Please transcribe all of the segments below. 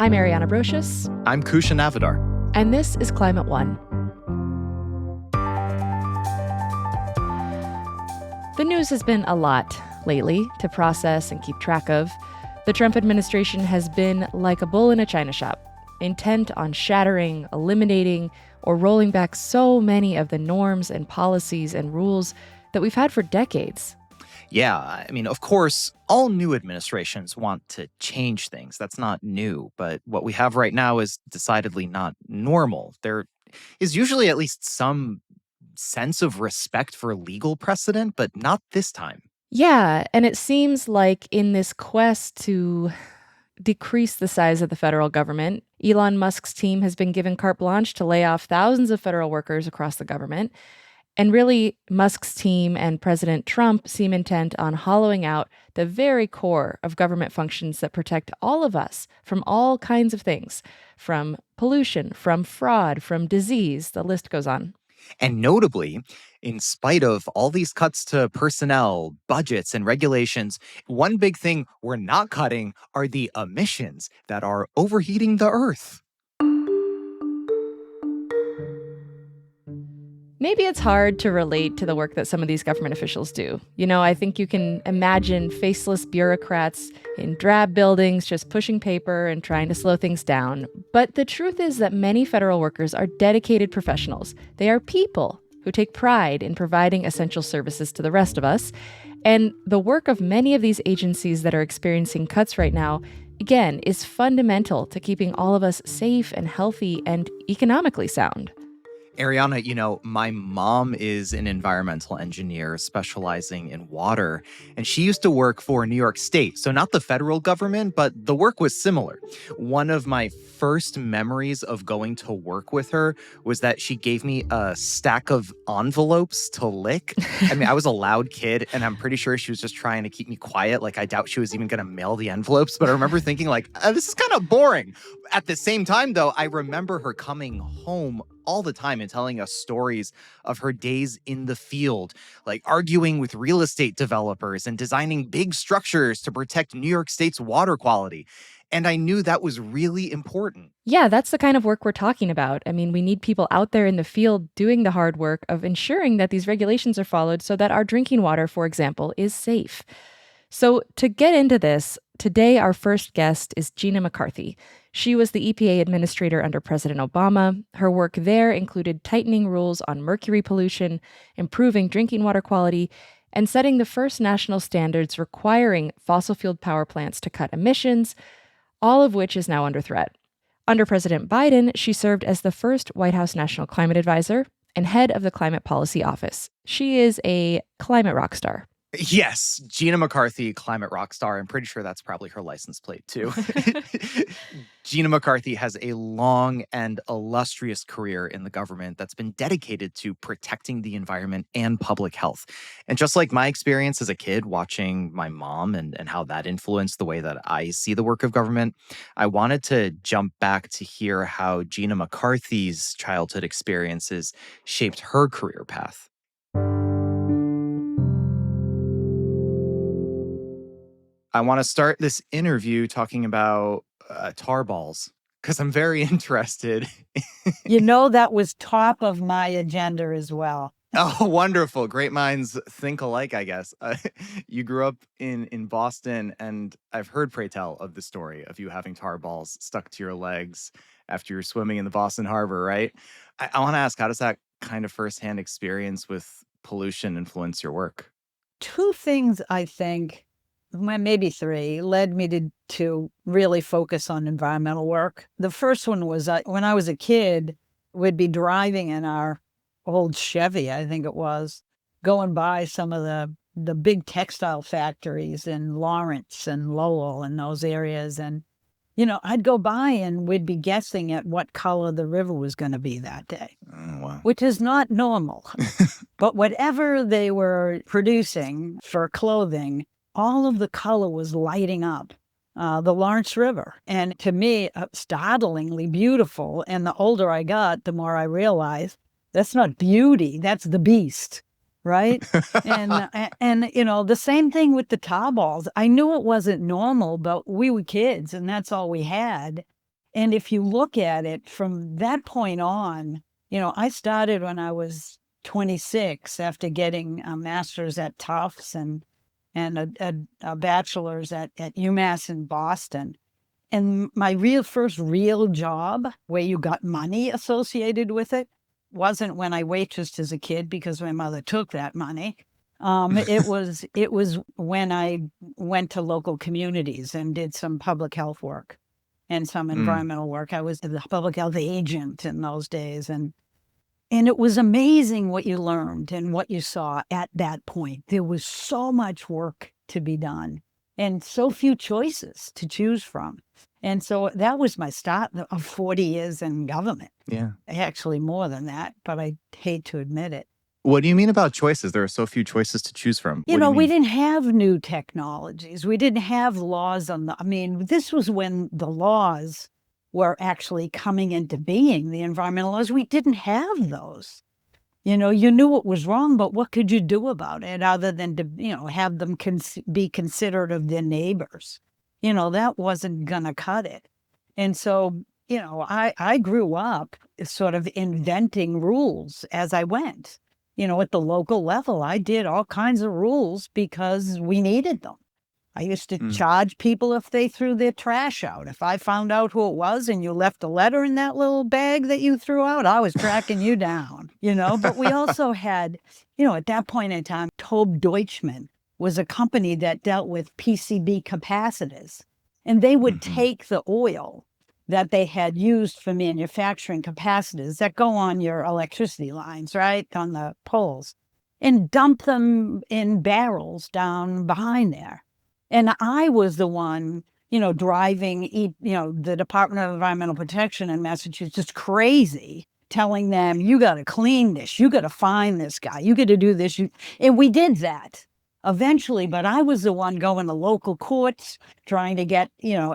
I'm Ariana Brocious. I'm Kusha Navidar. And this is Climate One. The news has been a lot lately to process and keep track of. The Trump administration has been like a bull in a china shop, intent on shattering, eliminating, or rolling back so many of the norms and policies and rules that we've had for decades. Yeah, I mean, of course, all new administrations want to change things. That's not new. But what we have right now is decidedly not normal. There is usually at least some sense of respect for legal precedent, but not this time. Yeah, and it seems like in this quest to decrease the size of the federal government, Elon Musk's team has been given carte blanche to lay off thousands of federal workers across the government. And really, Musk's team and President Trump seem intent on hollowing out the very core of government functions that protect all of us from all kinds of things, from pollution, from fraud, from disease, the list goes on. And notably, in spite of all these cuts to personnel, budgets, and regulations, one big thing we're not cutting are the emissions that are overheating the Earth. Maybe it's hard to relate to the work that some of these government officials do. You know, I think you can imagine faceless bureaucrats in drab buildings just pushing paper and trying to slow things down. But the truth is that many federal workers are dedicated professionals. They are people who take pride in providing essential services to the rest of us. And the work of many of these agencies that are experiencing cuts right now, again, is fundamental to keeping all of us safe and healthy and economically sound. Ariana, you know, my mom is an environmental engineer specializing in water, and she used to work for New York State. So not the federal government, but the work was similar. One of my first memories of going to work with her was that she gave me a stack of envelopes to lick. I mean, I was a loud kid, and I'm pretty sure she was just trying to keep me quiet. Like, I doubt she was even going to mail the envelopes, but I remember thinking, like, this is kind of boring. At the same time, though, I remember her coming home all the time and telling us stories of her days in the field, like arguing with real estate developers and designing big structures to protect New York State's water quality. And I knew that was really important. Yeah, that's the kind of work we're talking about. I mean, we need people out there in the field doing the hard work of ensuring that these regulations are followed so that our drinking water, for example, is safe. So to get into this, today our first guest is Gina McCarthy. She was the EPA administrator under President Obama. Her work there included tightening rules on mercury pollution, improving drinking water quality, and setting the first national standards requiring fossil-fueled power plants to cut emissions, all of which is now under threat. Under President Biden, she served as the first White House National Climate Advisor and head of the Climate Policy Office. She is a climate rock star. Yes, Gina McCarthy, climate rock star. I'm pretty sure that's probably her license plate, too. Gina McCarthy has a long and illustrious career in the government that's been dedicated to protecting the environment and public health. And just like my experience as a kid watching my mom and how that influenced the way that I see the work of government, I wanted to jump back to hear how Gina McCarthy's childhood experiences shaped her career path. I want to start this interview talking about tar balls because I'm very interested. You know, that was top of my agenda as well. Oh, wonderful. Great minds think alike, I guess. You grew up in Boston, and I've heard, pray tell, of the story of you having tar balls stuck to your legs after you're swimming in the Boston Harbor, right? I want to ask, how does that kind of firsthand experience with pollution influence your work? Two things, I think, well, maybe three, led me to really focus on environmental work. The first one was when I was a kid, we'd be driving in our old Chevy, I think it was, going by some of the big textile factories in Lawrence and Lowell and those areas. And, you know, I'd go by and we'd be guessing at what color the river was going to be that day, Wow. which is not normal. But whatever they were producing for clothing, all of the color was lighting up the Lawrence River. And to me, startlingly beautiful. And the older I got, the more I realized that's not beauty, that's the beast, right? and you know, the same thing with the tar balls. I knew it wasn't normal, but we were kids and that's all we had. And if you look at it from that point on, I started when I was 26 after getting a master's at Tufts and a bachelor's at UMass in Boston. And my first real job where you got money associated with it wasn't when I waitressed as a kid because my mother took that money. It was when I went to local communities and did some public health work and some environmental work. I was the public health agent in those days, and it was amazing what you learned and what you saw at that point. There was so much work to be done and so few choices to choose from. And so that was my start of 40 years in government. Yeah. Actually more than that, but I hate to admit it. What do you mean about choices? There are so few choices to choose from. You know, we didn't have new technologies. We didn't have laws this was when the laws were actually coming into being, the environmental laws. We didn't have those. You knew what was wrong, but what could you do about it other than to, have them be considerate of their neighbors? That wasn't going to cut it. And so, I grew up sort of inventing rules as I went. At the local level, I did all kinds of rules because we needed them. I used to charge people if they threw their trash out. If I found out who it was and you left a letter in that little bag that you threw out, I was tracking you down, But we also had, at that point in time, Tobe Deutschman was a company that dealt with PCB capacitors. And they would take the oil that they had used for manufacturing capacitors that go on your electricity lines, right, on the poles, and dump them in barrels down behind there. And I was the one, driving, the Department of Environmental Protection in Massachusetts crazy, telling them, you got to clean this, you got to find this guy, you got to do this. And we did that eventually, but I was the one going to local courts, trying to get,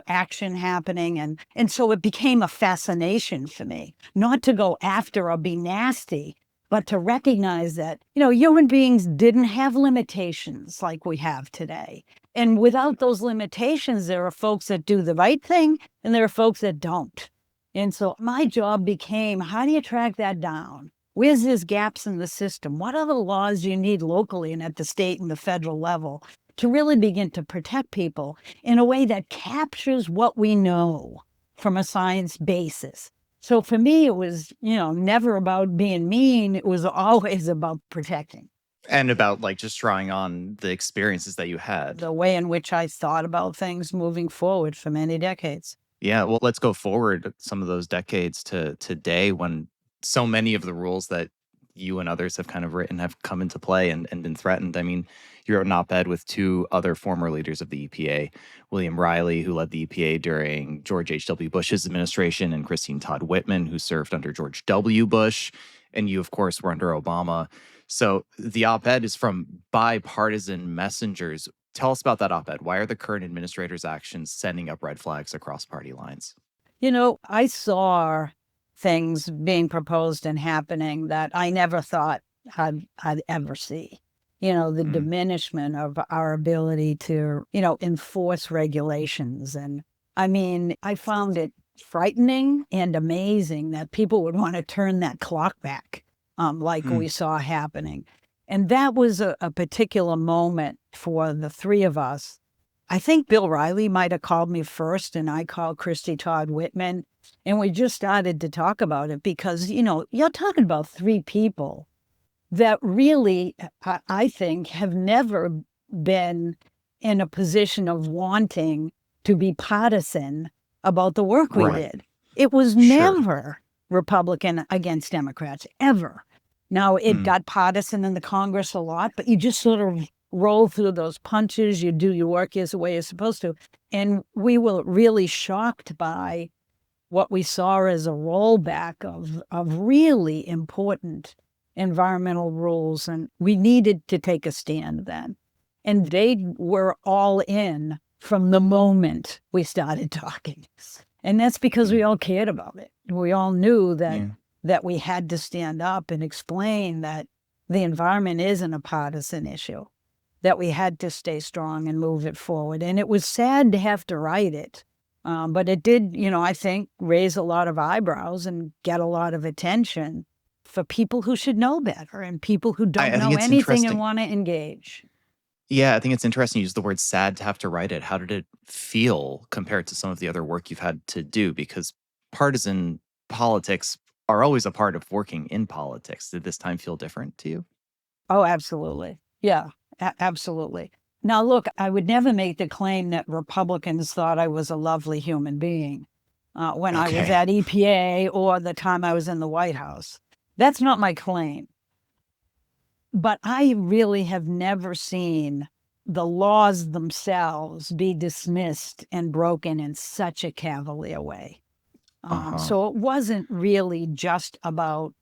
action happening. And so it became a fascination for me, not to go after or be nasty, but to recognize that, human beings didn't have limitations like we have today. And without those limitations, there are folks that do the right thing and there are folks that don't. And so my job became, how do you track that down? Where's these gaps in the system? What are the laws you need locally and at the state and the federal level to really begin to protect people in a way that captures what we know from a science basis? So for me, it was, never about being mean. It was always about protecting. And about just drawing on the experiences that you had. The way in which I thought about things moving forward for many decades. Yeah, well, let's go forward some of those decades to today when so many of the rules that you and others have kind of written have come into play and been threatened. I mean, you wrote an op-ed with two other former leaders of the EPA, William Riley, who led the EPA during George H.W. Bush's administration, and Christine Todd Whitman, who served under George W. Bush. And you, of course, were under Obama. So the op-ed is from bipartisan messengers. Tell us about that op-ed. Why are the current administrator's actions sending up red flags across party lines? I saw things being proposed and happening that I never thought I'd ever see. The diminishment of our ability to, enforce regulations. And I found it frightening and amazing that people would want to turn that clock back, we saw happening. And that was a particular moment for the three of us. I think Bill Riley might have called me first, and I called Christy Todd Whitman. And we just started to talk about it because, you're talking about three people that really, I think, have never been in a position of wanting to be partisan about the work we did. It was never Republican against Democrats, ever. Now, it got partisan in the Congress a lot, but you just sort of roll through those punches. You do your work as the way you're supposed to. And we were really shocked by what we saw as a rollback of really important environmental rules. And we needed to take a stand then. And they were all in from the moment we started talking. And that's because we all cared about it. We all knew that we had to stand up and explain that the environment isn't a partisan issue, that we had to stay strong and move it forward. And it was sad to have to write it But it did, I think, raise a lot of eyebrows and get a lot of attention for people who should know better and people who don't I think know it's anything and interesting. want to engage. Yeah, I think it's interesting you use the word sad to have to write it. How did it feel compared to some of the other work you've had to do? Because partisan politics are always a part of working in politics. Did this time feel different to you? Oh, absolutely. Yeah, absolutely. Now, look, I would never make the claim that Republicans thought I was a lovely human being when I was Okay. at EPA or the time I was in the White House. That's not my claim. But I really have never seen the laws themselves be dismissed and broken in such a cavalier way. Uh-huh. So it wasn't really just about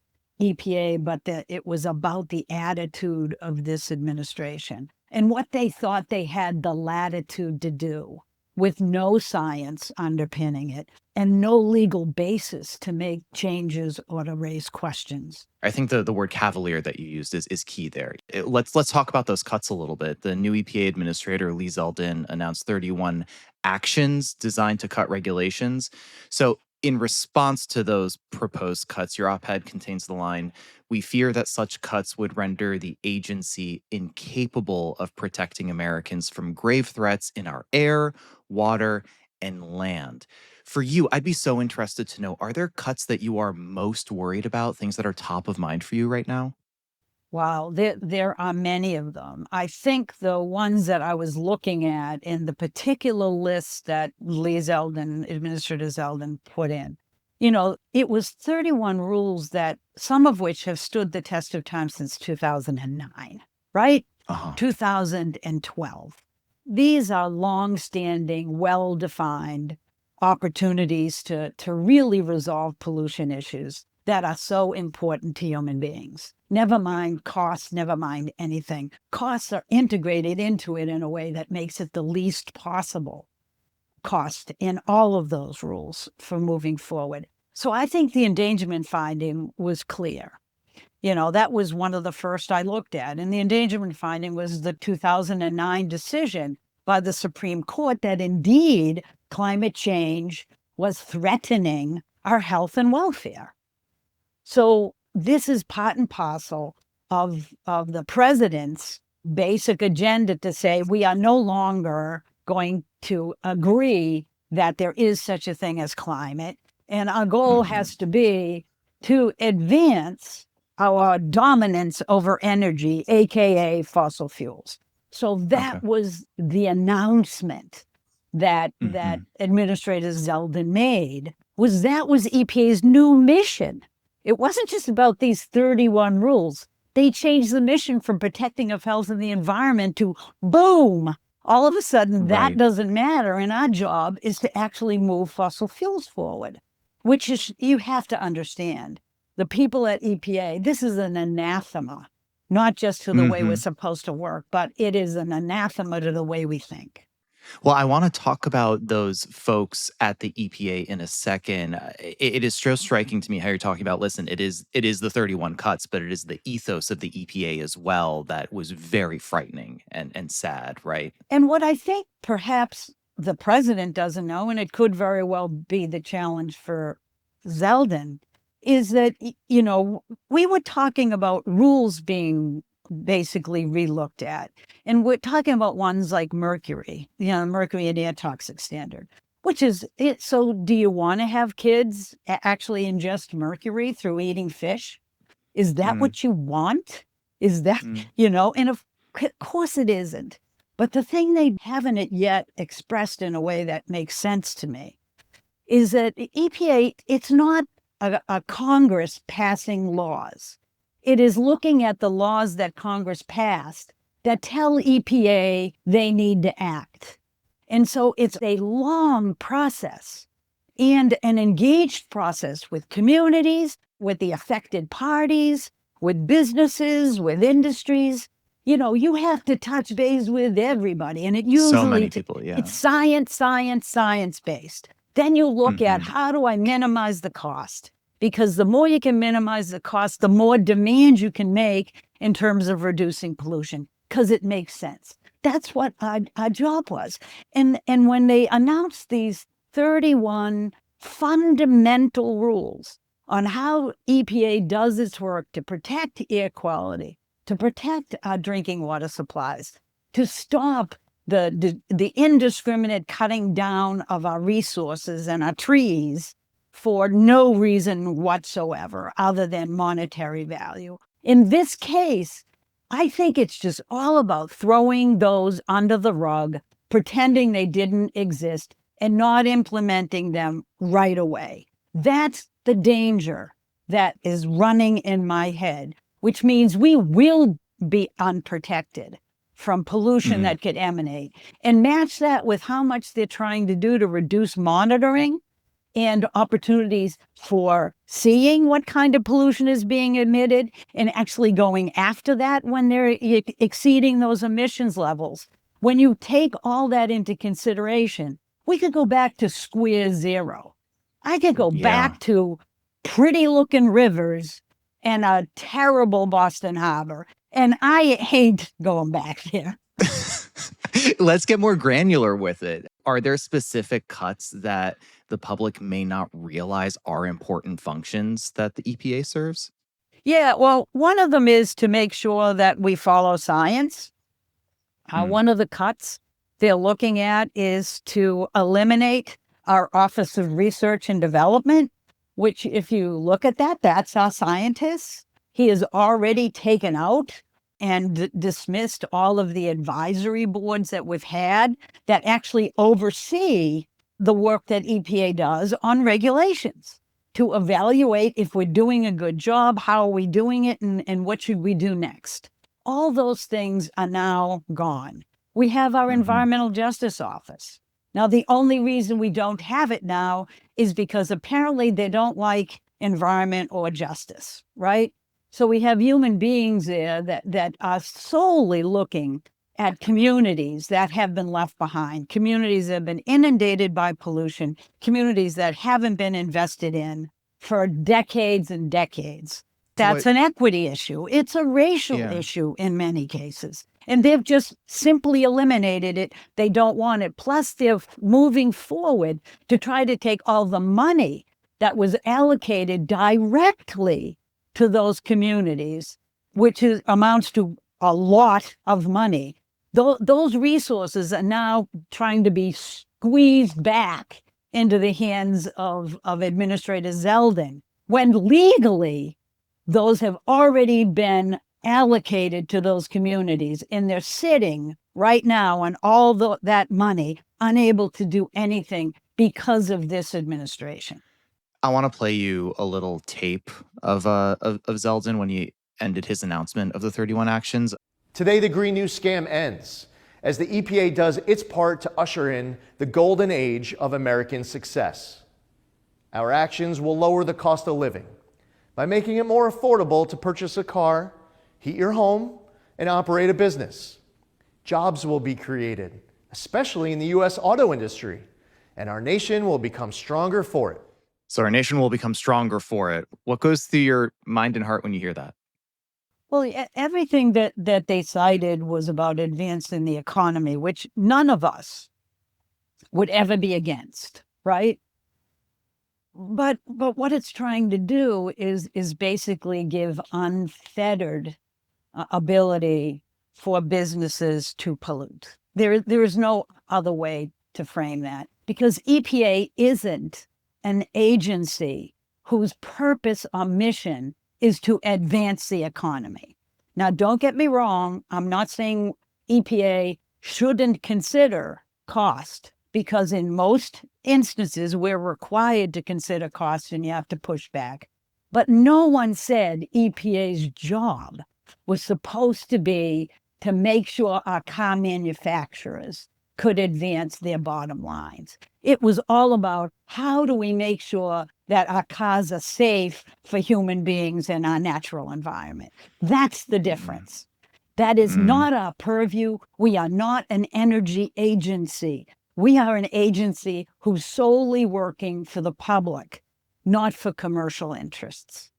EPA, but that it was about the attitude of this administration and what they thought they had the latitude to do with no science underpinning it and no legal basis to make changes or to raise questions. I think the word cavalier that you used is key there. Let's talk about those cuts a little bit. The new EPA administrator, Lee Zeldin, announced 31 actions designed to cut regulations. So, in response to those proposed cuts, your op-ed contains the line, "We fear that such cuts would render the agency incapable of protecting Americans from grave threats in our air, water, and land." For you, I'd be so interested to know, are there cuts that you are most worried about, things that are top of mind for you right now? Wow, there are many of them. I think the ones that I was looking at in the particular list that Lee Zeldin, Administrator Zeldin, put in, it was 31 rules that some of which have stood the test of time since 2009, right? Uh-huh. 2012. These are long-standing, well-defined opportunities to really resolve pollution issues that are so important to human beings. Never mind costs, never mind anything. Costs are integrated into it in a way that makes it the least possible cost in all of those rules for moving forward. So I think the endangerment finding was clear. That was one of the first I looked at. And the endangerment finding was the 2009 decision by the Supreme Court that indeed climate change was threatening our health and welfare. So this is part and parcel of the president's basic agenda to say we are no longer going to agree that there is such a thing as climate. And our goal Mhm. has to be to advance our dominance over energy, AKA fossil fuels. So Okay. that was the announcement that Mhm. Administrator Zeldin made, that was EPA's new mission. It wasn't just about these 31 rules. They changed the mission from protecting of health and the environment to boom. All of a sudden, that Right. doesn't matter. And our job is to actually move fossil fuels forward, which is, you have to understand, the people at EPA, this is an anathema, not just to the way we're Mhm. supposed to work, but it is an anathema to the way we think. Well, I wanna talk about those folks at the EPA in a second. It is so striking to me how you're talking about, listen, it is the 31 cuts, but it is the ethos of the EPA as well that was very frightening and sad, right? And what I think perhaps the president doesn't know, and it could very well be the challenge for Zeldin, is that, we were talking about rules being basically relooked at. And we're talking about ones like mercury, mercury and air toxic standard, which is it. So, do you want to have kids actually ingest mercury through eating fish? Is that Mm, what you want? Is that, mm, and of course it isn't. But the thing they haven't it yet expressed in a way that makes sense to me is that EPA, it's not a Congress passing laws. It is looking at the laws that Congress passed that tell EPA they need to act. And so it's a long process and an engaged process with communities, with the affected parties, with businesses, with industries. You have to touch base with everybody. And it so usually, many people, it's yeah. science based. Then you look at Mhm. how do I minimize the cost? Because the more you can minimize the cost, the more demand you can make in terms of reducing pollution, because it makes sense. That's what our job was. And when they announced these 31 fundamental rules on how EPA does its work to protect air quality, to protect our drinking water supplies, to stop the indiscriminate cutting down of our resources and our trees for no reason whatsoever other than monetary value. In this case, I think it's just all about throwing those under the rug, pretending they didn't exist, and not implementing them right away. That's the danger that is running in my head, which means we will be unprotected from pollution that could emanate. And match that with how much they're trying to do to reduce monitoring and opportunities for seeing what kind of pollution is being emitted and actually going after that when they're exceeding those emissions levels. When you take all that into consideration, we could go back to square zero. I could go back to pretty looking rivers and a terrible Boston Harbor. And I hate going back there. Let's get more granular with it. Are there specific cuts that the public may not realize are important functions that the EPA serves? Yeah, well, one of them is to make sure that we follow science. One of the cuts they're looking at is to eliminate our Office of Research and Development, which if you look at that, that's our scientists. He has already taken out and dismissed all of the advisory boards that we've had that actually oversee the work that EPA does on regulations to evaluate if we're doing a good job, how are we doing it, and what should we do next. All those things are now gone. We have our Environmental Justice Office. Now, the only reason we don't have it now is because apparently they don't like environment or justice, right? So we have human beings there that are solely looking at communities that have been left behind, communities that have been inundated by pollution, communities that haven't been invested in for decades and decades. That's an equity issue. It's a racial issue in many cases. And they've just simply eliminated it. They don't want it. Plus, they're moving forward to try to take all the money that was allocated directly to those communities, which amounts to a lot of money. Those resources are now trying to be squeezed back into the hands of Administrator Zeldin, when legally those have already been allocated to those communities, and they're sitting right now on all that money, unable to do anything because of this administration. I want to play you a little tape of Zeldin when he ended his announcement of the 31 actions. Today, the Green New scam ends as the EPA does its part to usher in the golden age of American success. Our actions will lower the cost of living by making it more affordable to purchase a car, heat your home, and operate a business. Jobs will be created, especially in the U.S. auto industry, and our nation will become stronger for it. So our nation will become stronger for it. What goes through your mind and heart when you hear that? Well, everything that they cited was about advancing the economy, which none of us would ever be against, right? But what it's trying to do is basically give unfettered ability for businesses to pollute. There is no other way to frame that, because EPA isn't an agency whose purpose or mission is to advance the economy. Now, don't get me wrong. I'm not saying EPA shouldn't consider cost, because in most instances, we're required to consider cost and you have to push back. But no one said EPA's job was supposed to be to make sure our car manufacturers could advance their bottom lines. It was all about how do we make sure that our cars are safe for human beings and our natural environment. That's the difference. That is not our purview. We are not an energy agency. We are an agency who's solely working for the public, not for commercial interests.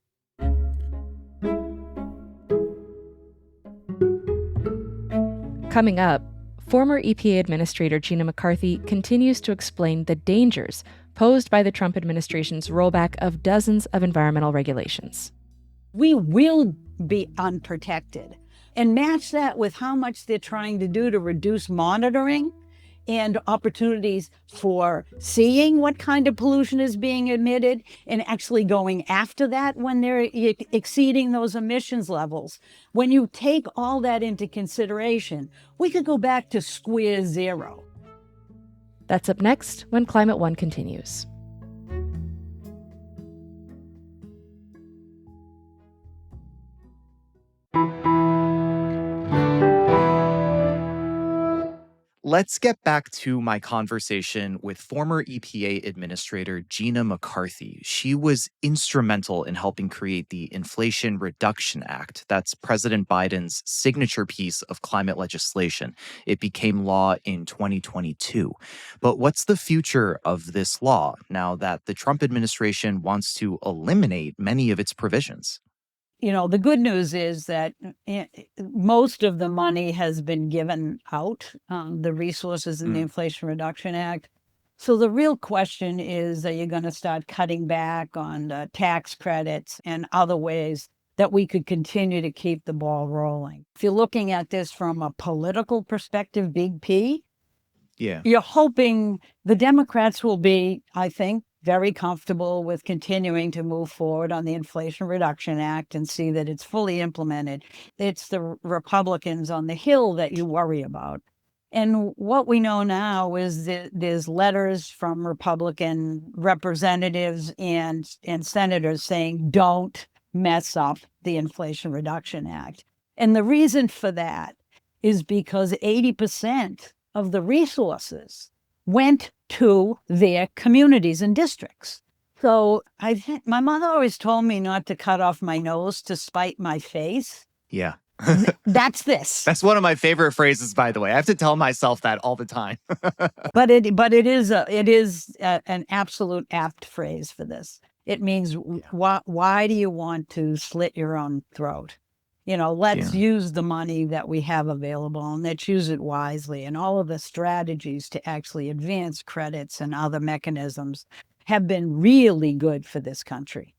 Coming up, Former EPA Administrator Gina McCarthy continues to explain the dangers posed by the Trump administration's rollback of dozens of environmental regulations. We will be unprotected. And match that with how much they're trying to do to reduce monitoring and opportunities for seeing what kind of pollution is being emitted and actually going after that when they're exceeding those emissions levels. When you take all that into consideration, we could go back to square zero. That's up next when Climate One continues. Let's get back to my conversation with former EPA Administrator Gina McCarthy. She was instrumental in helping create the Inflation Reduction Act. That's President Biden's signature piece of climate legislation. It became law in 2022. But what's the future of this law now that the Trump administration wants to eliminate many of its provisions? You know, the good news is that most of the money has been given out, the resources in the Inflation Reduction Act. So the real question is, are you going to start cutting back on the tax credits and other ways that we could continue to keep the ball rolling? If you're looking at this from a political perspective, big P, you're hoping the Democrats will be, I think, very comfortable with continuing to move forward on the Inflation Reduction Act and see that it's fully implemented. It's the Republicans on the Hill that you worry about. And what we know now is that there's letters from Republican representatives and senators saying, don't mess up the Inflation Reduction Act. And the reason for that is because 80% of the resources went to their communities and districts. So I think my mother always told me not to cut off my nose to spite my face. Yeah. That's this. That's one of my favorite phrases, by the way. I have to tell myself that all the time. But it is an absolute apt phrase for this. It means why do you want to slit your own throat? You know, let's use the money that we have available and let's use it wisely. And all of the strategies to actually advance credits and other mechanisms have been really good for this country.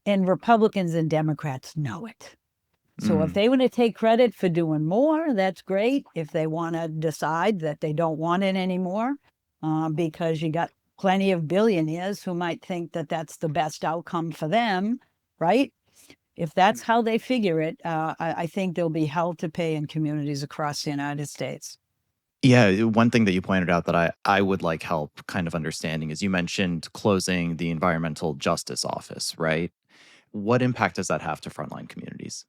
And Republicans and Democrats know it. So if they want to take credit for doing more, that's great. If they want to decide that they don't want it anymore, because you got plenty of billionaires who might think that that's the best outcome for them, right? If that's how they figure it, I think they'll be held to pay in communities across the United States. Yeah, one thing that you pointed out that I would like help kind of understanding is you mentioned closing the Environmental Justice Office, right? What impact does that have to frontline communities?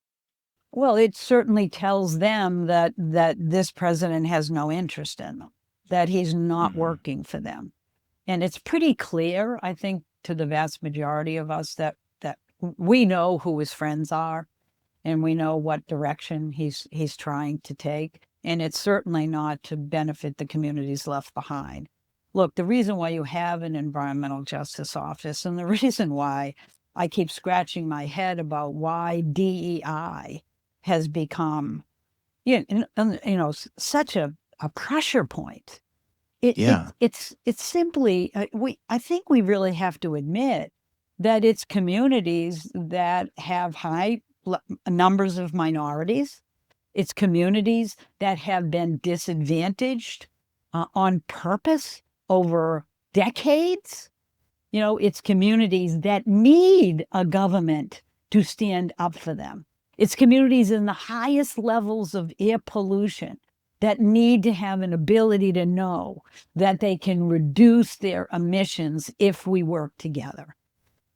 Well, it certainly tells them that this president has no interest in them, that he's not working for them. And it's pretty clear, I think, to the vast majority of us that we know who his friends are and we know what direction he's trying to take. And it's certainly not to benefit the communities left behind. Look, the reason why you have an environmental justice office and the reason why I keep scratching my head about why DEI has become, such a pressure point. It's simply, I think we really have to admit that it's communities that have high numbers of minorities. It's communities that have been disadvantaged on purpose over decades. You know, it's communities that need a government to stand up for them. It's communities in the highest levels of air pollution that need to have an ability to know that they can reduce their emissions if we work together.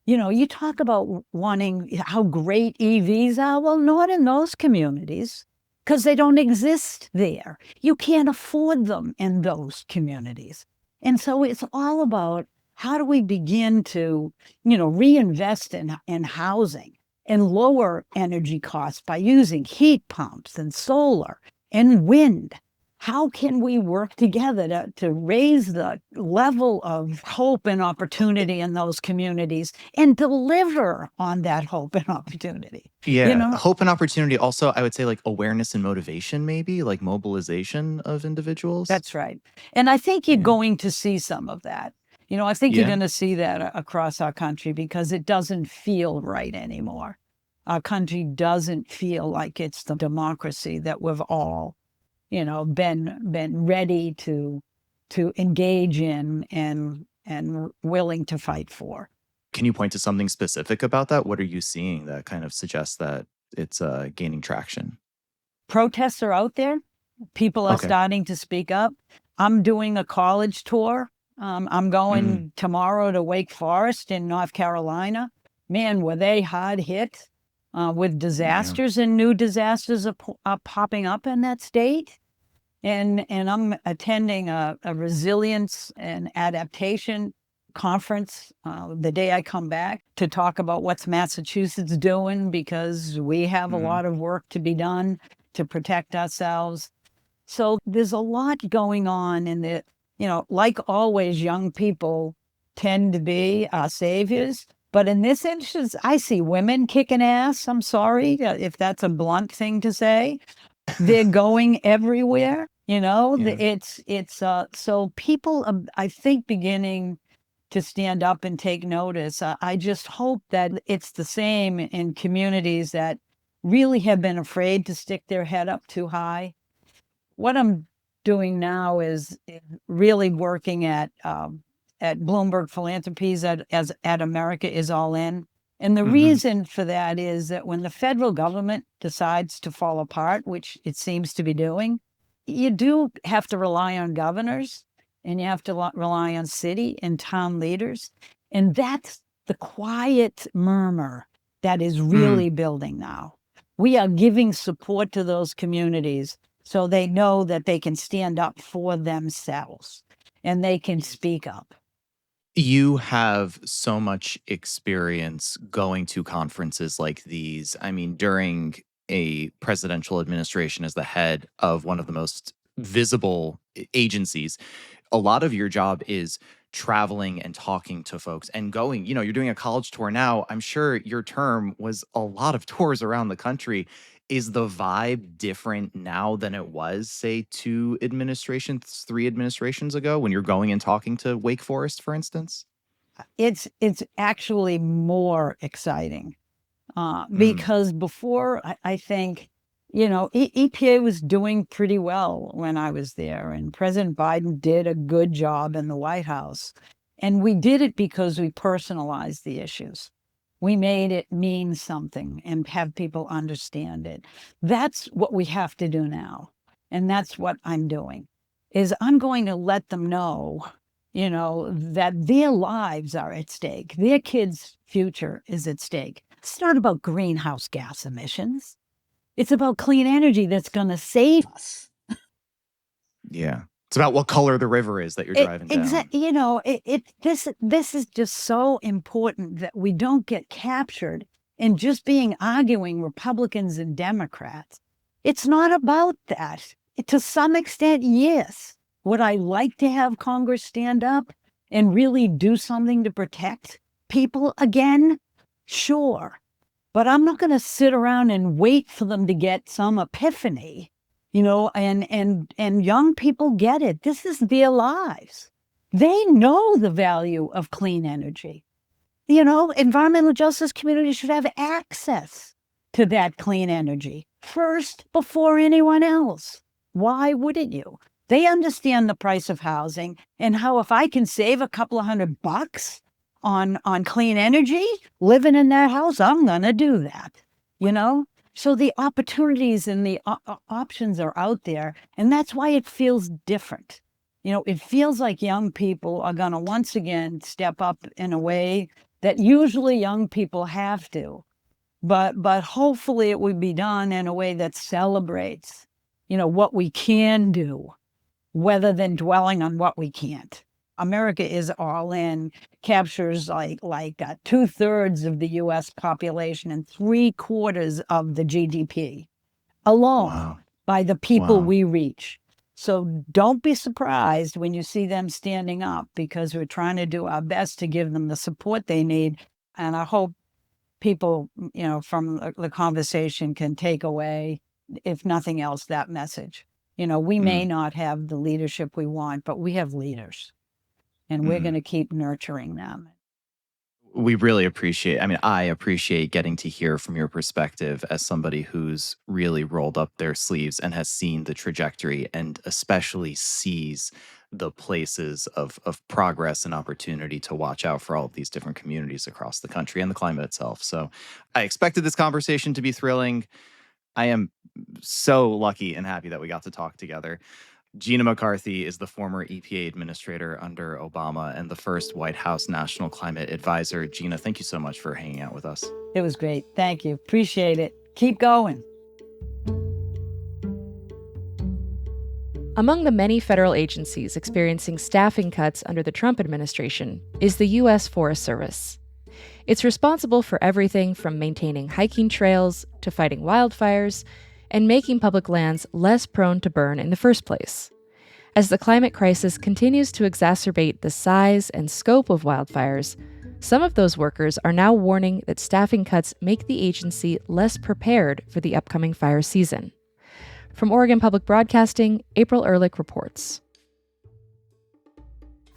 You know, you talk about wanting how great EVs are. Well, not in those communities because they don't exist there. You can't afford them in those communities. And so it's all about how do we begin to, reinvest in housing and lower energy costs by using heat pumps and solar and wind. how can we work together to raise the level of hope and opportunity in those communities and deliver on that hope and opportunity? Yeah, hope and opportunity. Also, I would say like awareness and motivation, maybe like mobilization of individuals. That's right. And I think you're Yeah. going to see some of that. I think you're Yeah. going to see that across our country because it doesn't feel right anymore. Our country doesn't feel like it's the democracy that we've all, been ready to engage in and willing to fight for. Can you point to something specific about that? What are you seeing that kind of suggests that it's gaining traction? Protests are out there. People are Okay. starting to speak up. I'm doing a college tour. I'm going tomorrow to Wake Forest in North Carolina. Man, were they hard hit with disasters, and new disasters are popping up in that state. And I'm attending a resilience and adaptation conference the day I come back to talk about what's Massachusetts doing, because we have a lot of work to be done to protect ourselves. So there's a lot going on in the, like always, young people tend to be our saviors. But in this instance, I see women kicking ass. I'm sorry if that's a blunt thing to say. They're going everywhere, Yeah. it's so people are, I think, beginning to stand up and take notice. I just hope that it's the same in communities that really have been afraid to stick their head up too high. What I'm doing now is really working at Bloomberg Philanthropies at America is All In. And the reason for that is that when the federal government decides to fall apart, which it seems to be doing, you do have to rely on governors, and you have to rely on city and town leaders. And that's the quiet murmur that is really building now. We are giving support to those communities so they know that they can stand up for themselves and they can speak up. You have so much experience going to conferences like these. I mean, during a presidential administration as the head of one of the most visible agencies, a lot of your job is traveling and talking to folks and going, you're doing a college tour now. I'm sure your term was a lot of tours around the country. Is the vibe different now than it was, say, 3 administrations ago when you're going and talking to Wake Forest, for instance? It's actually more exciting Mm, because before I think, EPA was doing pretty well when I was there, and President Biden did a good job in the White House. And we did it because we personalized the issues. We made it mean something and have people understand it. That's what we have to do now. And that's what I'm doing, is I'm going to let them know, that their lives are at stake. Their kids' future is at stake. It's not about greenhouse gas emissions. It's about clean energy that's going to save us. yeah. It's about what color the river is that you're driving down. Exactly. This is just so important that we don't get captured in just being arguing Republicans and Democrats. It's not about that. To some extent, yes. Would I like to have Congress stand up and really do something to protect people again? Sure. But I'm not going to sit around and wait for them to get some epiphany. And young people get it. This is their lives. They know the value of clean energy. Environmental justice communities should have access to that clean energy first before anyone else. Why wouldn't you? They understand the price of housing and how if I can save a couple of $100 on clean energy, living in that house, I'm going to do that, So the opportunities and the options are out there, and that's why it feels different. It feels like young people are going to once again step up in a way that usually young people have to. But hopefully it would be done in a way that celebrates, what we can do, rather than dwelling on what we can't. America is All In captures like 2/3 of the U.S. population and 3/4 of the GDP alone Wow. by the people Wow. we reach. So don't be surprised when you see them standing up, because we're trying to do our best to give them the support they need. And I hope people, from the conversation can take away, if nothing else, that message. We may not have the leadership we want, but we have leaders, and we're going to keep nurturing them. We really appreciate, I appreciate getting to hear from your perspective as somebody who's really rolled up their sleeves and has seen the trajectory and especially sees the places of progress and opportunity to watch out for all of these different communities across the country and the climate itself. So I expected this conversation to be thrilling. I am so lucky and happy that we got to talk together. Gina McCarthy is the former EPA administrator under Obama and the first White House National Climate Advisor. Gina, thank you so much for hanging out with us. It was great. Thank you. Appreciate it. Keep going. Among the many federal agencies experiencing staffing cuts under the Trump administration is the U.S. Forest Service. It's responsible for everything from maintaining hiking trails to fighting wildfires and making public lands less prone to burn in the first place. As the climate crisis continues to exacerbate the size and scope of wildfires, some of those workers are now warning that staffing cuts make the agency less prepared for the upcoming fire season. From Oregon Public Broadcasting, April Ehrlich reports.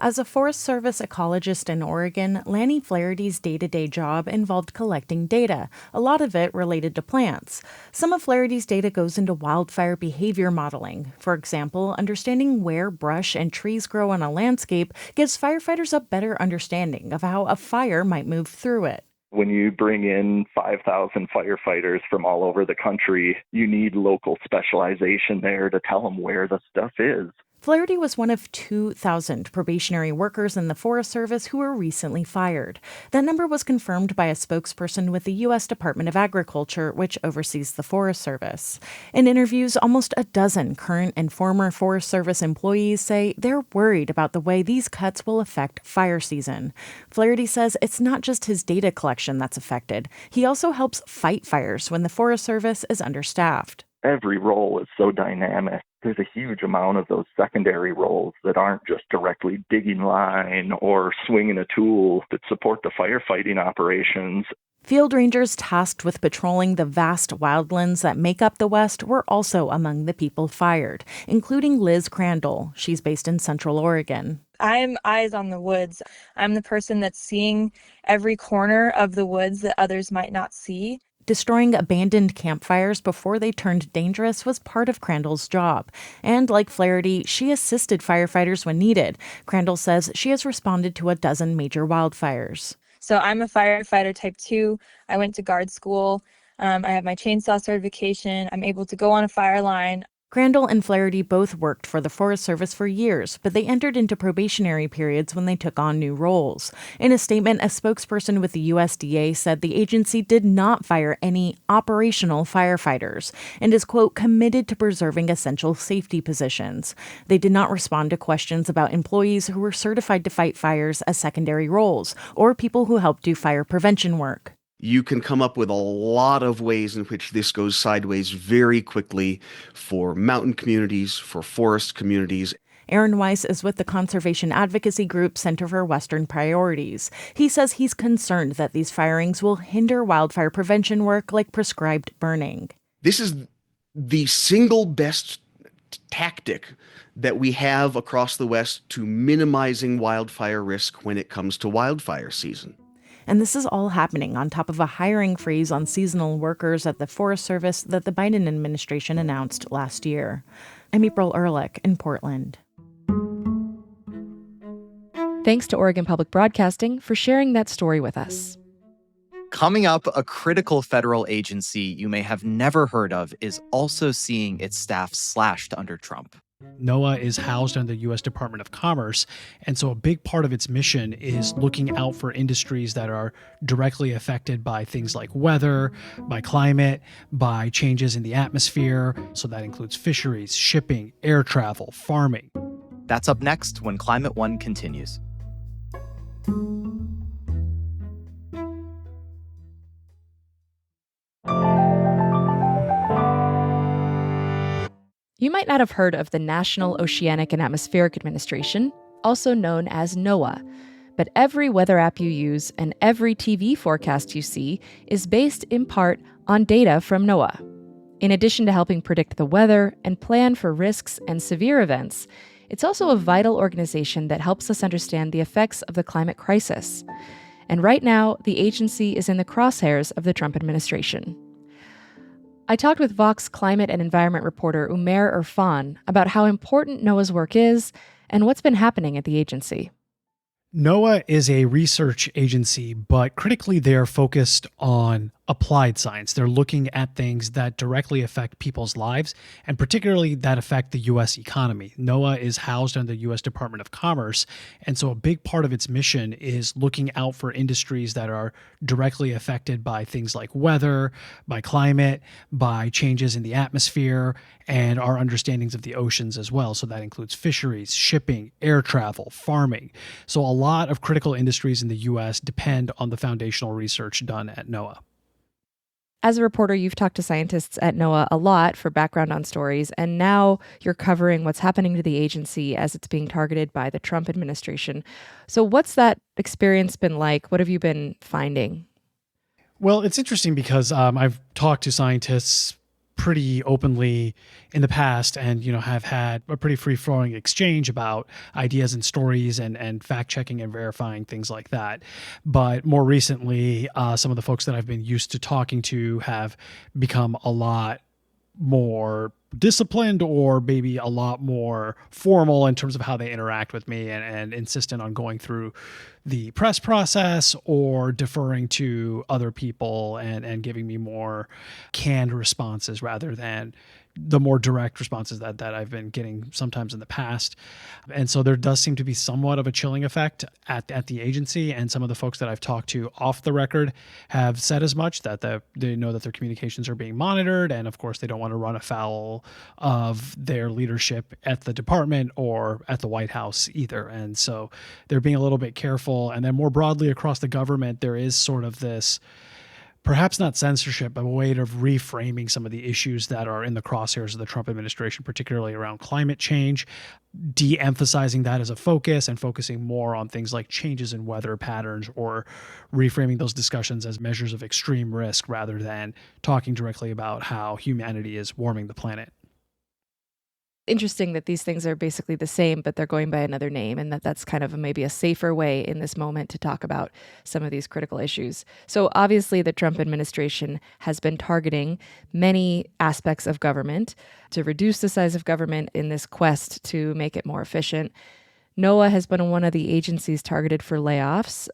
As a Forest Service ecologist in Oregon, Lanny Flaherty's day-to-day job involved collecting data, a lot of it related to plants. Some of Flaherty's data goes into wildfire behavior modeling. For example, understanding where brush and trees grow on a landscape gives firefighters a better understanding of how a fire might move through it. When you bring in 5,000 firefighters from all over the country, you need local specialization there to tell them where the stuff is. Flaherty was one of 2,000 probationary workers in the Forest Service who were recently fired. That number was confirmed by a spokesperson with the U.S. Department of Agriculture, which oversees the Forest Service. In interviews, almost a dozen current and former Forest Service employees say they're worried about the way these cuts will affect fire season. Flaherty says it's not just his data collection that's affected. He also helps fight fires when the Forest Service is understaffed. Every role is so dynamic. There's a huge amount of those secondary roles that aren't just directly digging line or swinging a tool that support the firefighting operations. Field rangers tasked with patrolling the vast wildlands that make up the West were also among the people fired, including Liz Crandall. She's based in Central Oregon. I'm eyes on the woods. I'm the person that's seeing every corner of the woods that others might not see. Destroying abandoned campfires before they turned dangerous was part of Crandall's job. And like Flaherty, she assisted firefighters when needed. Crandall says she has responded to a dozen major wildfires. So I'm a firefighter type 2. I went to guard school. I have my chainsaw certification. I'm able to go on a fire line. Crandall and Flaherty both worked for the Forest Service for years, but they entered into probationary periods when they took on new roles. In a statement, a spokesperson with the USDA said the agency did not fire any operational firefighters and is, quote, committed to preserving essential safety positions. They did not respond to questions about employees who were certified to fight fires as secondary roles or people who helped do fire prevention work. You can come up with a lot of ways in which this goes sideways very quickly for mountain communities, for forest communities. Aaron Weiss is with the conservation advocacy group Center for Western Priorities. He says he's concerned that these firings will hinder wildfire prevention work like prescribed burning. This is the single best tactic that we have across the West to minimizing wildfire risk when it comes to wildfire season. And this is all happening on top of a hiring freeze on seasonal workers at the Forest Service that the Biden administration announced last year. I'm April Ehrlich in Portland. Thanks to Oregon Public Broadcasting for sharing that story with us. Coming up, a critical federal agency you may have never heard of is also seeing its staff slashed under Trump. NOAA is housed under the U.S. Department of Commerce, and so a big part of its mission is looking out for industries that are directly affected by things like weather, by climate, by changes in the atmosphere. So that includes fisheries, shipping, air travel, farming. That's up next when Climate One continues. You might not have heard of the National Oceanic and Atmospheric Administration, also known as NOAA. But every weather app you use and every TV forecast you see is based in part on data from NOAA. In addition to helping predict the weather and plan for risks and severe events, it's also a vital organization that helps us understand the effects of the climate crisis. And right now, the agency is in the crosshairs of the Trump administration. I talked with Vox climate and environment reporter Umair Irfan about how important NOAA's work is and what's been happening at the agency. NOAA is a research agency, but critically they're focused on applied science. They're looking at things that directly affect people's lives, and particularly that affect the U.S. economy. NOAA is housed under the U.S. Department of Commerce, and so a big part of its mission is looking out for industries that are directly affected by things like weather, by climate, by changes in the atmosphere, and our understandings of the oceans as well. So that includes fisheries, shipping, air travel, farming. So a lot of critical industries in the U.S. depend on the foundational research done at NOAA. As a reporter, you've talked to scientists at NOAA a lot for background on stories, and now you're covering what's happening to the agency as it's being targeted by the Trump administration. So what's that experience been like? What have you been finding? Well, it's interesting because I've talked to scientists pretty openly in the past and, have had a pretty free-flowing exchange about ideas and stories and fact-checking and verifying things like that. But more recently, some of the folks that I've been used to talking to have become a lot more disciplined or maybe a lot more formal in terms of how they interact with me and insistent on going through the press process or deferring to other people and giving me more canned responses rather than the more direct responses that I've been getting sometimes in the past. And so there does seem to be somewhat of a chilling effect at the agency. And some of the folks that I've talked to off the record have said as much, that they know that their communications are being monitored. And of course, they don't want to run afoul of their leadership at the department or at the White House either. And so they're being a little bit careful. And then more broadly across the government, there is sort of this, perhaps not censorship, but a way of reframing some of the issues that are in the crosshairs of the Trump administration, particularly around climate change, de-emphasizing that as a focus and focusing more on things like changes in weather patterns or reframing those discussions as measures of extreme risk rather than talking directly about how humanity is warming the planet. Interesting that these things are basically the same, but they're going by another name, and that's kind of maybe a safer way in this moment to talk about some of these critical issues. So obviously the Trump administration has been targeting many aspects of government to reduce the size of government in this quest to make it more efficient. NOAA has been one of the agencies targeted for layoffs.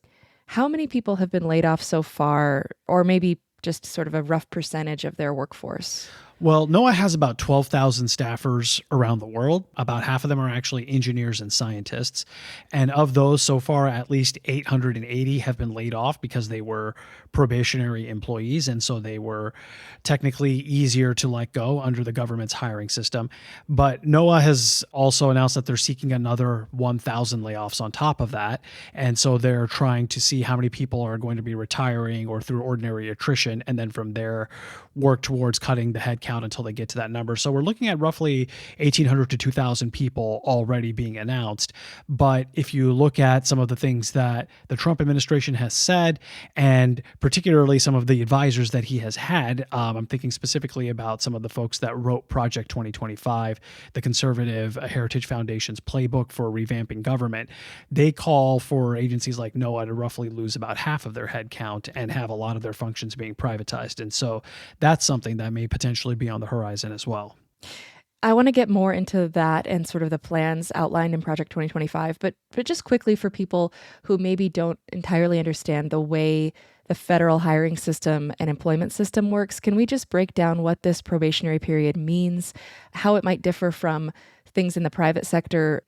How many people have been laid off so far, or maybe just sort of a rough percentage of their workforce? Well, NOAA has about 12,000 staffers around the world. About half of them are actually engineers and scientists. And of those, so far, at least 880 have been laid off because they were probationary employees. And so they were technically easier to let go under the government's hiring system. But NOAA has also announced that they're seeking another 1,000 layoffs on top of that. And so they're trying to see how many people are going to be retiring or through ordinary attrition. And then from there, work towards cutting the headcount until they get to that number. So we're looking at roughly 1,800 to 2,000 people already being announced. But if you look at some of the things that the Trump administration has said, and particularly some of the advisors that he has had, I'm thinking specifically about some of the folks that wrote Project 2025, the Conservative Heritage Foundation's playbook for revamping government. They call for agencies like NOAA to roughly lose about half of their headcount and have a lot of their functions being privatized. And so that's something that may potentially be on the horizon as well. I want to get more into that and sort of the plans outlined in Project 2025, but just quickly for people who maybe don't entirely understand the way the federal hiring system and employment system works, can we just break down what this probationary period means, how it might differ from things in the private sector?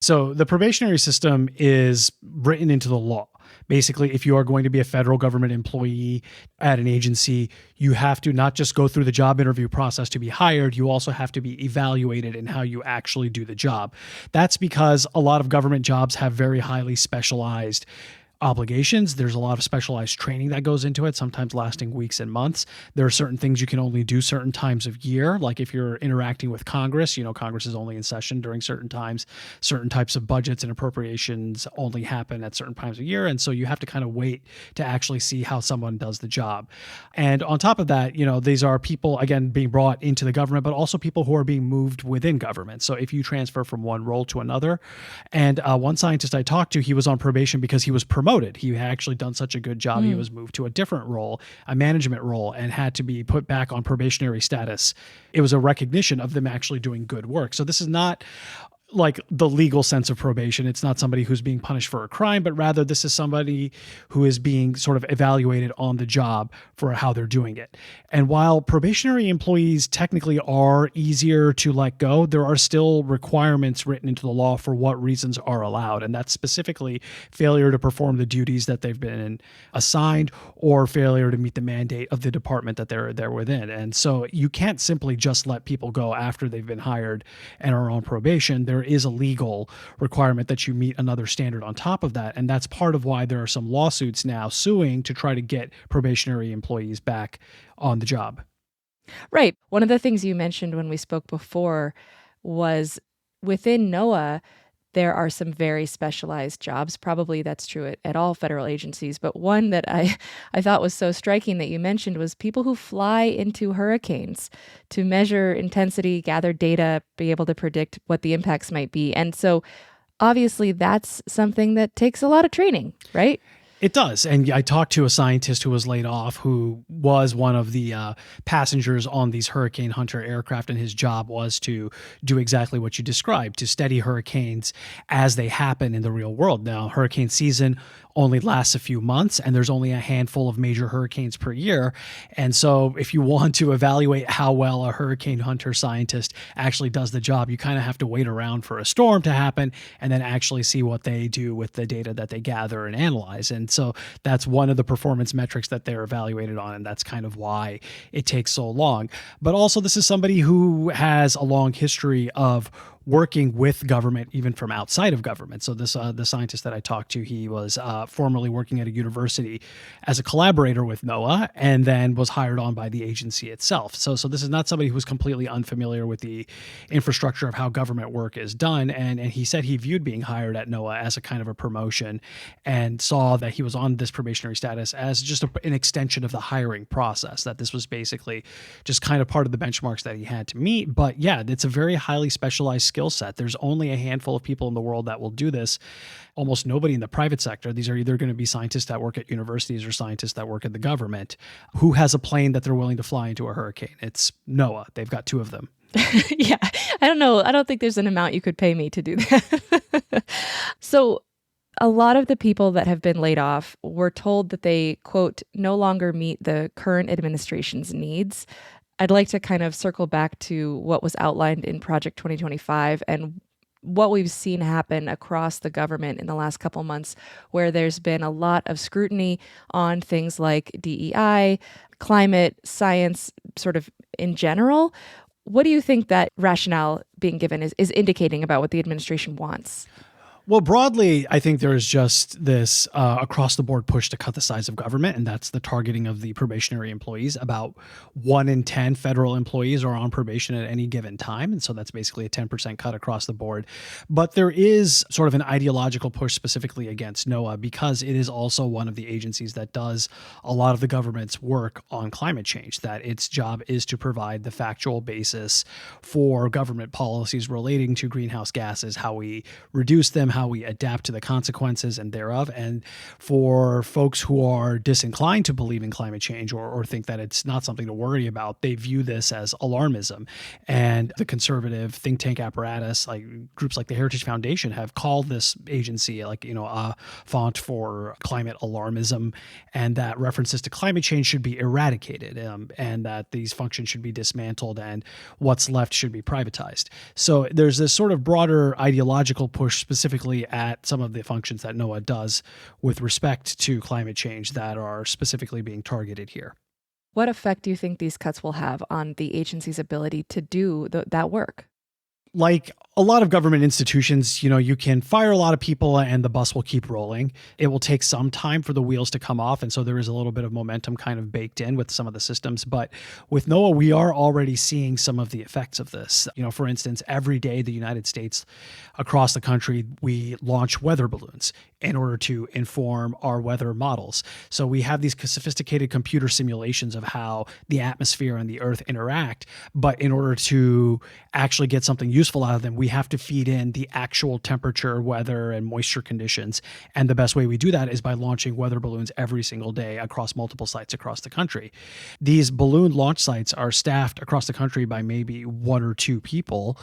So the probationary system is written into the law. Basically, if you are going to be a federal government employee at an agency, you have to not just go through the job interview process to be hired, you also have to be evaluated in how you actually do the job. That's because a lot of government jobs have very highly specialized obligations. There's a lot of specialized training that goes into it, sometimes lasting weeks and months. There are certain things you can only do certain times of year. Like if you're interacting with Congress, Congress is only in session during certain times. Certain types of budgets and appropriations only happen at certain times of year. And so you have to kind of wait to actually see how someone does the job. And on top of that, these are people, again, being brought into the government, but also people who are being moved within government. So if you transfer from one role to another, and one scientist I talked to, he was on probation because he was promoted. He had actually done such a good job. He was moved to a different role, a management role, and had to be put back on probationary status. It was a recognition of them actually doing good work. So this is not like the legal sense of probation. It's not somebody who's being punished for a crime, but rather this is somebody who is being sort of evaluated on the job for how they're doing it. And while probationary employees technically are easier to let go, there are still requirements written into the law for what reasons are allowed. And that's specifically failure to perform the duties that they've been assigned or failure to meet the mandate of the department that they're within. And so you can't simply just let people go after they've been hired and are on probation. There is a legal requirement that you meet another standard on top of that. And that's part of why there are some lawsuits now suing to try to get probationary employees back on the job. Right. One of the things you mentioned when we spoke before was within NOAA, there are some very specialized jobs. Probably that's true at all federal agencies. But one that I thought was so striking that you mentioned was people who fly into hurricanes to measure intensity, gather data, be able to predict what the impacts might be. And so obviously that's something that takes a lot of training, right? It does. And I talked to a scientist who was laid off who was one of the passengers on these Hurricane Hunter aircraft. And his job was to do exactly what you described, to study hurricanes as they happen in the real world. Now, hurricane season only lasts a few months, and there's only a handful of major hurricanes per year. And so if you want to evaluate how well a hurricane hunter scientist actually does the job, you kind of have to wait around for a storm to happen and then actually see what they do with the data that they gather and analyze. And so that's one of the performance metrics that they're evaluated on, and that's kind of why it takes so long. But also, this is somebody who has a long history of working with government, even from outside of government. So this the scientist that I talked to, he was formerly working at a university as a collaborator with NOAA, and then was hired on by the agency itself. So this is not somebody who's completely unfamiliar with the infrastructure of how government work is done. And he said he viewed being hired at NOAA as a kind of a promotion, and saw that he was on this probationary status as just an extension of the hiring process, that this was basically just kind of part of the benchmarks that he had to meet. But yeah, it's a very highly specialized skill set. There's only a handful of people in the world that will do this. Almost nobody in the private sector. These are either going to be scientists that work at universities or scientists that work at the government. Who has a plane that they're willing to fly into a hurricane? It's NOAA. They've got two of them. Yeah, I don't know. I don't think there's an amount you could pay me to do that. So a lot of the people that have been laid off were told that they, quote, no longer meet the current administration's needs. I'd like to kind of circle back to what was outlined in Project 2025 and what we've seen happen across the government in the last couple months, where there's been a lot of scrutiny on things like DEI, climate, science, sort of in general. What do you think that rationale being given is indicating about what the administration wants? Well, broadly, I think there's just this across-the-board push to cut the size of government, and that's the targeting of the probationary employees. About 1 in 10 federal employees are on probation at any given time, and so that's basically a 10% cut across the board. But there is sort of an ideological push specifically against NOAA, because it is also one of the agencies that does a lot of the government's work on climate change, that its job is to provide the factual basis for government policies relating to greenhouse gases, how we reduce them, how we adapt to the consequences and thereof. And for folks who are disinclined to believe in climate change or think that it's not something to worry about, they view this as alarmism. And the conservative think tank apparatus, like groups like the Heritage Foundation, have called this agency a font for climate alarmism, and that references to climate change should be eradicated, and that these functions should be dismantled and what's left should be privatized. So there's this sort of broader ideological push specifically at some of the functions that NOAA does with respect to climate change that are specifically being targeted here. What effect do you think these cuts will have on the agency's ability to do that work? Like a lot of government institutions, you can fire a lot of people and the bus will keep rolling. It will take some time for the wheels to come off. And so there is a little bit of momentum kind of baked in with some of the systems. But with NOAA, we are already seeing some of the effects of this. For instance, every day, the United States across the country, we launch weather balloons in order to inform our weather models. So we have these sophisticated computer simulations of how the atmosphere and the earth interact. But in order to actually get something useful out of them, we have to feed in the actual temperature, weather, and moisture conditions. And the best way we do that is by launching weather balloons every single day across multiple sites across the country. These balloon launch sites are staffed across the country by maybe 1 or 2 people.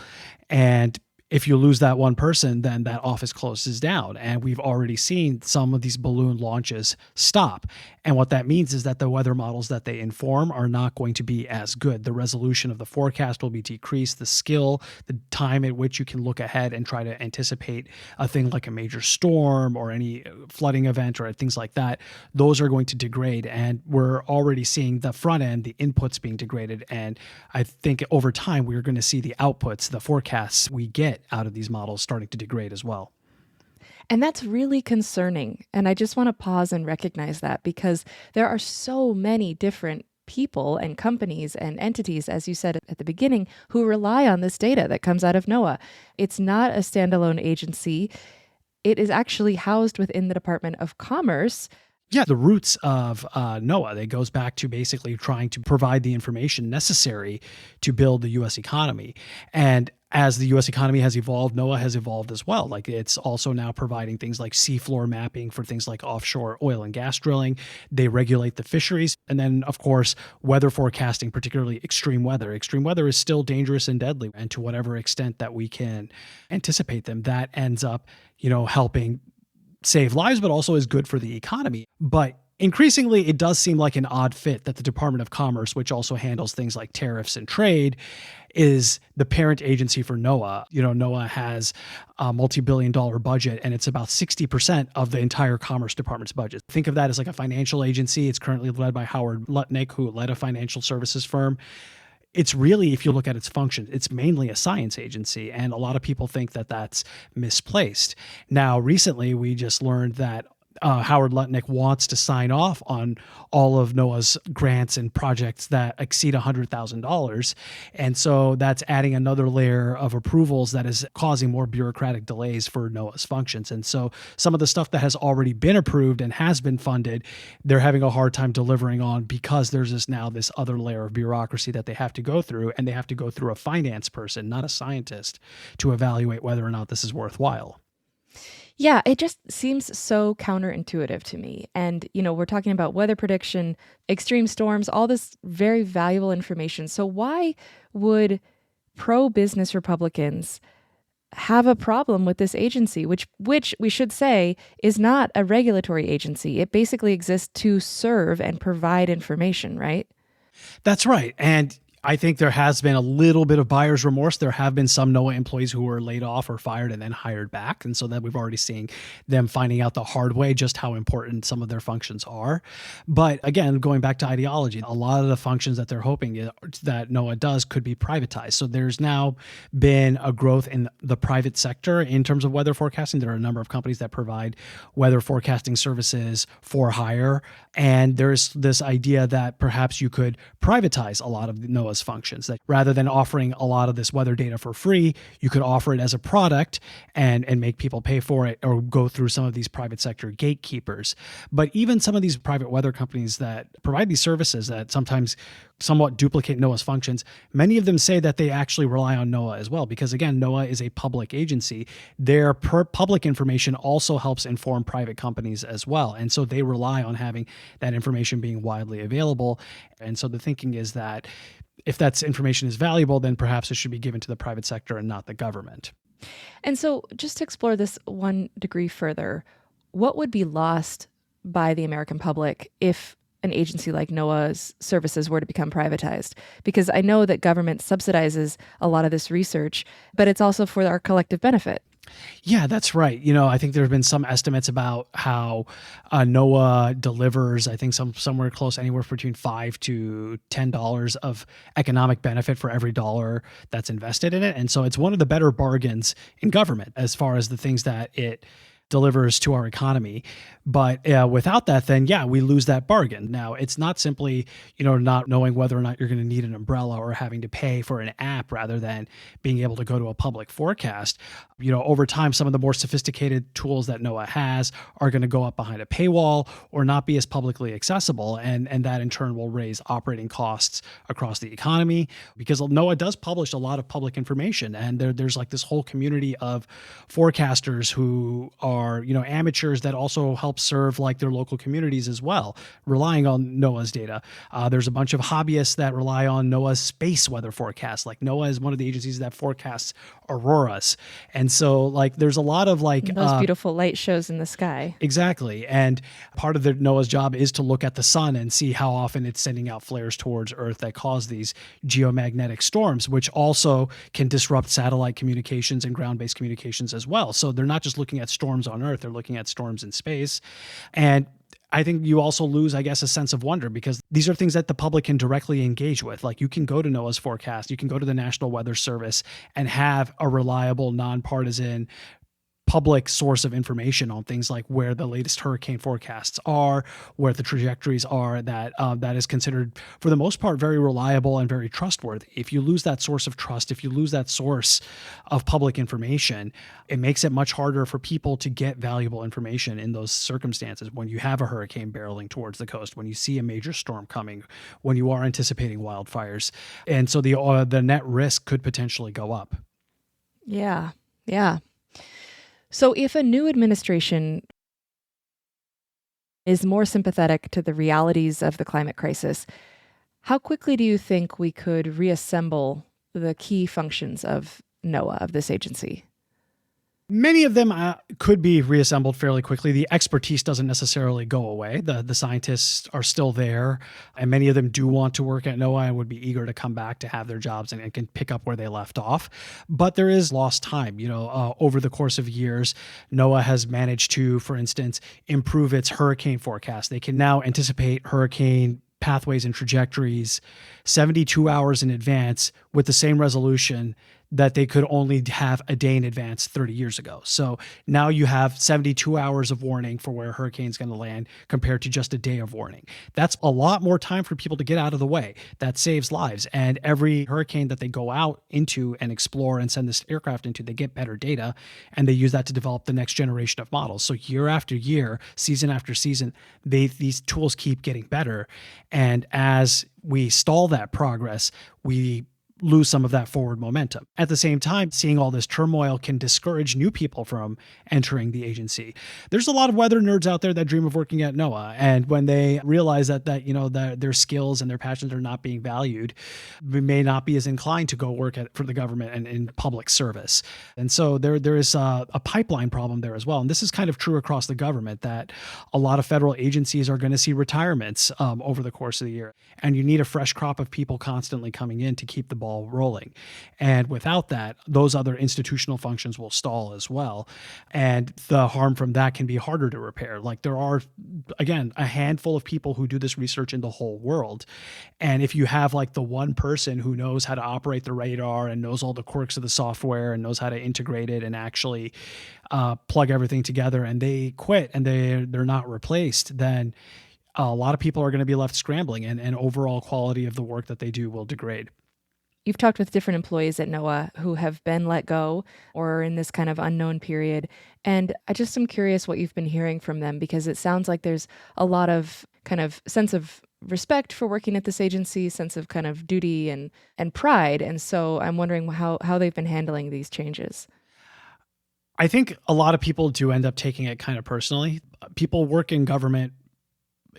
And if you lose that one person, then that office closes down. And we've already seen some of these balloon launches stop. And what that means is that the weather models that they inform are not going to be as good. The resolution of the forecast will be decreased. The skill, the time at which you can look ahead and try to anticipate a thing like a major storm or any flooding event or things like that, those are going to degrade. And we're already seeing the front end, the inputs being degraded. And I think over time, we're going to see the outputs, the forecasts we get out of these models starting to degrade as well. And that's really concerning. And I just want to pause and recognize that, because there are so many different people and companies and entities, as you said at the beginning, who rely on this data that comes out of NOAA. It's not a standalone agency. It is actually housed within the Department of Commerce. Yeah, the roots of NOAA, it goes back to basically trying to provide the information necessary to build the U.S. economy. And as the U.S. economy has evolved, NOAA has evolved as well. Like, it's also now providing things like seafloor mapping for things like offshore oil and gas drilling. They regulate the fisheries. And then, of course, weather forecasting, particularly extreme weather. Extreme weather is still dangerous and deadly. And to whatever extent that we can anticipate them, that ends up, helping save lives, but also is good for the economy. But increasingly, it does seem like an odd fit that the Department of Commerce, which also handles things like tariffs and trade, is the parent agency for NOAA. NOAA has a multi-billion-dollar budget, and it's about 60% of the entire Commerce Department's budget. Think of that as like a financial agency. It's currently led by Howard Lutnick, who led a financial services firm. It's really, if you look at its function, it's mainly a science agency, and a lot of people think that that's misplaced. Now, recently, we just learned that Howard Lutnick wants to sign off on all of NOAA's grants and projects that exceed $100,000. And so that's adding another layer of approvals that is causing more bureaucratic delays for NOAA's functions. And so some of the stuff that has already been approved and has been funded, they're having a hard time delivering on, because there's this other layer of bureaucracy that they have to go through, and they have to go through a finance person, not a scientist, to evaluate whether or not this is worthwhile. Yeah, it just seems so counterintuitive to me. And, we're talking about weather prediction, extreme storms, all this very valuable information. So why would pro-business Republicans have a problem with this agency, which we should say is not a regulatory agency? It basically exists to serve and provide information, right? That's right. And I think there has been a little bit of buyer's remorse. There have been some NOAA employees who were laid off or fired and then hired back. And so that we've already seen them finding out the hard way just how important some of their functions are. But again, going back to ideology, a lot of the functions that they're hoping that NOAA does could be privatized. So there's now been a growth in the private sector in terms of weather forecasting. There are a number of companies that provide weather forecasting services for hire. And there's this idea that perhaps you could privatize a lot of NOAA's functions, that rather than offering a lot of this weather data for free, you could offer it as a product and make people pay for it, or go through some of these private sector gatekeepers. But even some of these private weather companies that provide these services that sometimes somewhat duplicate NOAA's functions, many of them say that they actually rely on NOAA as well, because again, NOAA is a public agency. Their public information also helps inform private companies as well. And so they rely on having that information being widely available. And so the thinking is that if that information is valuable, then perhaps it should be given to the private sector and not the government. And so just to explore this one degree further, what would be lost by the American public if an agency like NOAA's services were to become privatized? Because I know that government subsidizes a lot of this research, but it's also for our collective benefit. Yeah, that's right. I think there have been some estimates about how NOAA delivers, I think somewhere close, anywhere between $5 to $10 of economic benefit for every dollar that's invested in it. And so it's one of the better bargains in government as far as the things that it delivers to our economy. But without that, then yeah, we lose that bargain. Now, it's not simply, not knowing whether or not you're going to need an umbrella or having to pay for an app rather than being able to go to a public forecast. Over time, some of the more sophisticated tools that NOAA has are going to go up behind a paywall or not be as publicly accessible. And that in turn will raise operating costs across the economy, because NOAA does publish a lot of public information. And there's like this whole community of forecasters who are, amateurs that also help serve like their local communities as well, relying on NOAA's data. There's a bunch of hobbyists that rely on NOAA's space weather forecasts. Like NOAA is one of the agencies that forecasts auroras. And so like there's a lot of like those beautiful light shows in the sky. Exactly. And part of NOAA's job is to look at the sun and see how often it's sending out flares towards Earth that cause these geomagnetic storms, which also can disrupt satellite communications and ground-based communications as well. So they're not just looking at storms on Earth, they're looking at storms in space. And I think you also lose, I guess, a sense of wonder, because these are things that the public can directly engage with. Like you can go to NOAA's forecast, you can go to the National Weather Service and have a reliable, nonpartisan public source of information on things like where the latest hurricane forecasts are, where the trajectories are, that is considered, for the most part, very reliable and very trustworthy. If you lose that source of trust, if you lose that source of public information, it makes it much harder for people to get valuable information in those circumstances. When you have a hurricane barreling towards the coast, when you see a major storm coming, when you are anticipating wildfires. And so the net risk could potentially go up. Yeah. So if a new administration is more sympathetic to the realities of the climate crisis, how quickly do you think we could reassemble the key functions of NOAA, of this agency? Many of them could be reassembled fairly quickly. The expertise doesn't necessarily go away. The scientists are still there, and many of them do want to work at NOAA and would be eager to come back to have their jobs and can pick up where they left off. But there is lost time. Over the course of years, NOAA has managed to, for instance, improve its hurricane forecast. They can now anticipate hurricane pathways and trajectories 72 hours in advance with the same resolution that they could only have a day in advance 30 years ago. So now you have 72 hours of warning for where a hurricane's going to land compared to just a day of warning. That's a lot more time for people to get out of the way. That saves lives. And every hurricane that they go out into and explore and send this aircraft into, they get better data, and they use that to develop the next generation of models. So year after year, season after season, these tools keep getting better. And as we stall that progress, we lose some of that forward momentum. At the same time, seeing all this turmoil can discourage new people from entering the agency. There's a lot of weather nerds out there that dream of working at NOAA, and when they realize that their skills and their passions are not being valued, they may not be as inclined to go work for the government and in public service. And so there is a pipeline problem there as well. And this is kind of true across the government, that a lot of federal agencies are going to see retirements over the course of the year, and you need a fresh crop of people constantly coming in to keep the ball rolling. And without that, those other institutional functions will stall as well. And the harm from that can be harder to repair. Like there are, again, a handful of people who do this research in the whole world. And if you have like the one person who knows how to operate the radar and knows all the quirks of the software and knows how to integrate it and actually plug everything together, and they quit and they're not replaced, then a lot of people are going to be left scrambling, and overall quality of the work that they do will degrade. You've talked with different employees at NOAA who have been let go or are in this kind of unknown period. And I just am curious what you've been hearing from them, because it sounds like there's a lot of kind of sense of respect for working at this agency, sense of kind of duty and pride. And so I'm wondering how they've been handling these changes. I think a lot of people do end up taking it kind of personally. People work in government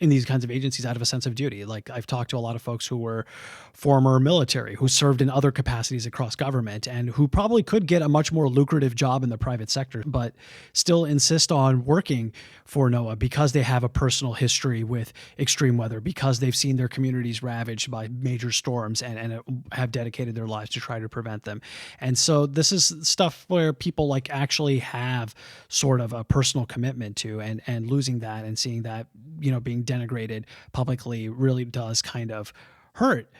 in these kinds of agencies out of a sense of duty. Like I've talked to a lot of folks who were former military, who served in other capacities across government, and who probably could get a much more lucrative job in the private sector, but still insist on working for NOAA because they have a personal history with extreme weather, because they've seen their communities ravaged by major storms and have dedicated their lives to try to prevent them. And so this is stuff where people like actually have sort of a personal commitment to, and losing that and seeing that, being denigrated publicly really does kind of hurt.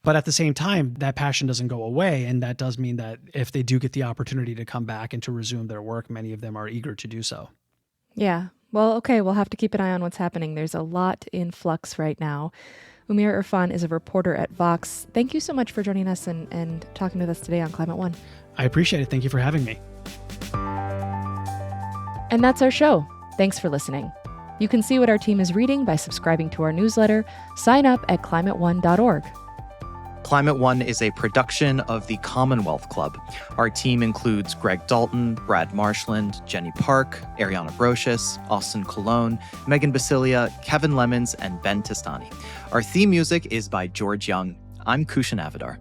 But at the same time, that passion doesn't go away. And that does mean that if they do get the opportunity to come back and to resume their work, many of them are eager to do so. Yeah. Well, okay, we'll have to keep an eye on what's happening. There's a lot in flux right now. Umair Irfan is a reporter at Vox. Thank you so much for joining us and talking with us today on Climate One. I appreciate it. Thank you for having me. And that's our show. Thanks for listening. You can see what our team is reading by subscribing to our newsletter. Sign up at climateone.org. Climate One is a production of the Commonwealth Club. Our team includes Greg Dalton, Brad Marshland, Jenny Park, Ariana Brocious, Austin Colon, Megan Basilia, Kevin Lemons, and Ben Tistani. Our theme music is by George Young. I'm Kushan Avidar.